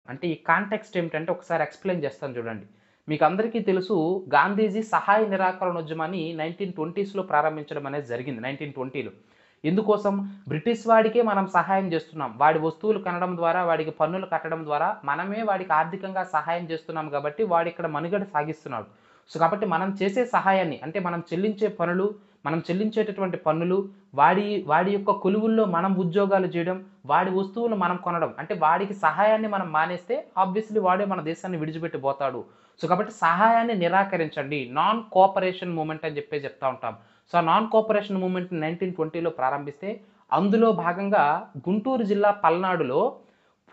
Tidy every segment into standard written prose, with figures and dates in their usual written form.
అంటే ఈ కాంటెక్స్ట్ ఏమిటంటే ఒకసారి ఎక్స్‌ప్లెయిన్ చేస్తాను చూడండి. మీకందరికీ తెలుసు గాంధీజీ సహాయ నిరాకరణోద్యమాన్ని 1920స్‌లో ప్రారంభించడం అనేది జరిగింది. 1920లో. ఎందుకోసం? బ్రిటిష్ వాడికే మనం సహాయం చేస్తున్నాం. వాడి వస్తువులు కొనడం ద్వారా, వాడికి పన్నులు కట్టడం ద్వారా మనమే వాడికి ఆర్థికంగా సహాయం చేస్తున్నాం కాబట్టి వాడిక్కడ మనుగడ సాగిస్తున్నాడు. సో, కాబట్టి మనం చేసే సహాయాన్ని అంటే మనం చెల్లించే పనులు, మనం చెల్లించేటటువంటి పన్నులు, వాడి వాడి యొక్క కొలువుల్లో మనం ఉద్యోగాలు చేయడం, వాడి వస్తువులు మనం కొనడం. అంటే వాడికి సహాయాన్ని మనం మానేస్తే ఆబ్వియస్‌లీ వాడే మన దేశాన్ని విడిచిపెట్టి పోతాడు. సో, కాబట్టి సహాయాన్ని నిరాకరించండి. నాన్ కోఆపరేషన్ మూవ్‌మెంట్ అని చెప్పేసి చెప్తా ఉంటాం. సో, ఆ నాన్ కోఆపరేషన్ మూవ్‌మెంట్‌ని 1920లో ప్రారంభిస్తే అందులో భాగంగా గుంటూరు జిల్లా పల్నాడులో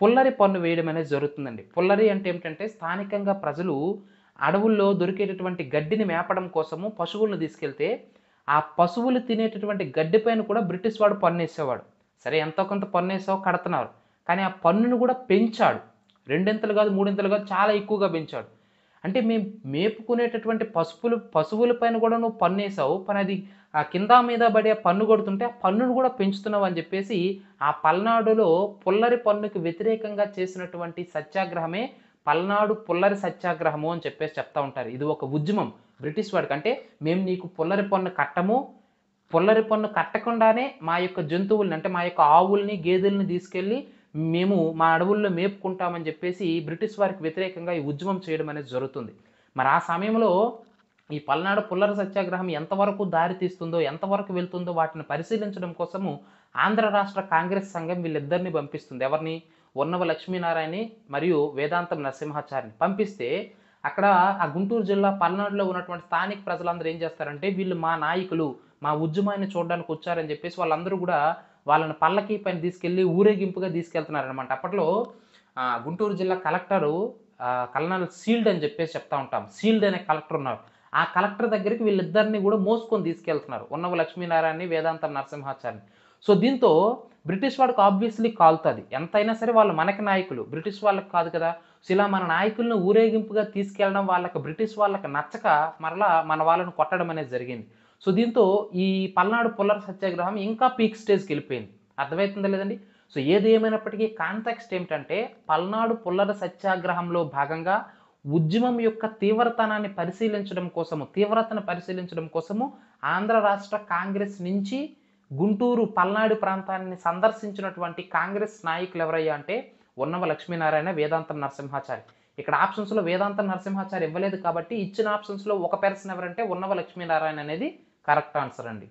పుల్లరి పన్ను వేయడం అనేది జరుగుతుందండి. పుల్లరి అంటే ఏమిటంటే స్థానికంగా ప్రజలు అడవుల్లో దొరికేటటువంటి గడ్డిని మేపడం కోసము పశువులను తీసుకెళ్తే, ఆ పశువులు తినేటటువంటి గడ్డి పైన కూడా బ్రిటిష్ వాడు పన్నేసేవాడు. సరే ఎంతో కొంత పన్నేసావు కడతన్నారు. కానీ ఆ పన్నును కూడా పెంచాడు. రెండింతలు కాదు, మూడింతలు కాదు చాలా ఎక్కువగా పెంచాడు. అంటే మేము మేపుకునేటటువంటి పశువుల పైన కూడా నువ్వు పన్నేసావు. అది కింద మీద పడే పన్ను కొడుతుంటే ఆ పన్నును కూడా పెంచుతున్నావు అని చెప్పేసి ఆ పల్నాడులో పుల్లరి పన్నుకి వ్యతిరేకంగా చేసినటువంటి సత్యాగ్రహమే పల్నాడు పుల్లరి సత్యాగ్రహము అని చెప్పేసి చెప్తా ఉంటారు. ఇది ఒక ఉద్యమం బ్రిటిష్ వాడికి. అంటే మేము నీకు పుల్లరి పన్ను కట్టము. పుల్లరి పన్ను కట్టకుండానే మా యొక్క జంతువుల్ని అంటే మా యొక్క ఆవుల్ని, గేదెల్ని తీసుకెళ్ళి మేము మా అడవుల్లో మేపుకుంటామని చెప్పేసి బ్రిటిష్ వారికి వ్యతిరేకంగా ఈ ఉద్యమం చేయడం అనేది జరుగుతుంది. మరి ఆ సమయంలో ఈ పల్నాడు పుల్లరి సత్యాగ్రహం ఎంతవరకు దారి తీస్తుందో, ఎంతవరకు వెళ్తుందో వాటిని పరిశీలించడం కోసము ఆంధ్ర రాష్ట్ర కాంగ్రెస్ సంఘం వీళ్ళిద్దరిని పంపిస్తుంది. ఎవరిని? ఉన్నవ లక్ష్మీనారాయణని మరియు వేదాంతం నరసింహాచారిని పంపిస్తే అక్కడ ఆ గుంటూరు జిల్లా పల్నాడులో ఉన్నటువంటి స్థానిక ప్రజలందరూ ఏం చేస్తారంటే వీళ్ళు మా నాయకులు, మా ఉద్యమాన్ని చూడడానికి వచ్చారని చెప్పేసి వాళ్ళందరూ కూడా వాళ్ళని పల్లకీ పైన తీసుకెళ్ళి ఊరేగింపుగా తీసుకెళ్తున్నారనమాట. అప్పట్లో గుంటూరు జిల్లా కలెక్టరు కల్నల్ సీల్డ్ అని చెప్పేసి చెప్తా ఉంటాం. సీల్డ్ అనే కలెక్టర్ ఉన్నారు. ఆ కలెక్టర్ దగ్గరికి వీళ్ళిద్దరిని కూడా మోసుకొని తీసుకెళ్తున్నారు. ఉన్నవ లక్ష్మీనారాయణని, వేదాంతం నరసింహాచారిని. సో, దీంతో బ్రిటిష్ వాడికి ఆబ్వియస్‌లీ కాలుతది. ఎంతైనా సరే వాళ్ళు మనకి నాయకులు. బ్రిటిష్ వాళ్ళకి కాదు కదా! సో, ఇలా మన నాయకులను ఊరేగింపుగా తీసుకెళ్ళడం వాళ్ళకి బ్రిటిష్ వాళ్ళకి నచ్చక మరలా మన వాళ్ళని కొట్టడం అనేది జరిగింది. సో, దీంతో ఈ పల్నాడు పుల్లరి సత్యాగ్రహం ఇంకా పీక్ స్టేజ్‌కెళ్ళిపోయింది. అర్థమవుతుందా లేదండి? సో, ఏది ఏమైనప్పటికీ కాంటెక్స్ట్ ఏమిటంటే పల్నాడు పుల్లరి సత్యాగ్రహంలో భాగంగా ఉద్యమం యొక్క తీవ్రతను పరిశీలించడం కోసము ఆంధ్ర రాష్ట్ర కాంగ్రెస్ నుంచి గుంటూరు, పల్నాడు ప్రాంతాన్ని సందర్శించినటువంటి కాంగ్రెస్ నాయకులు ఎవరయ్యా అంటే ఉన్నవ లక్ష్మీనారాయణ, వేదాంతం నరసింహాచారి. ఇక్కడ ఆప్షన్స్‌లో వేదాంతం నరసింహాచారి ఇవ్వలేదు కాబట్టి ఇచ్చిన ఆప్షన్స్‌లో ఒక పర్సన్ ఎవరంటే ఉన్నవ లక్ష్మీనారాయణ అనేది కరెక్ట్ ఆన్సర్ అండి.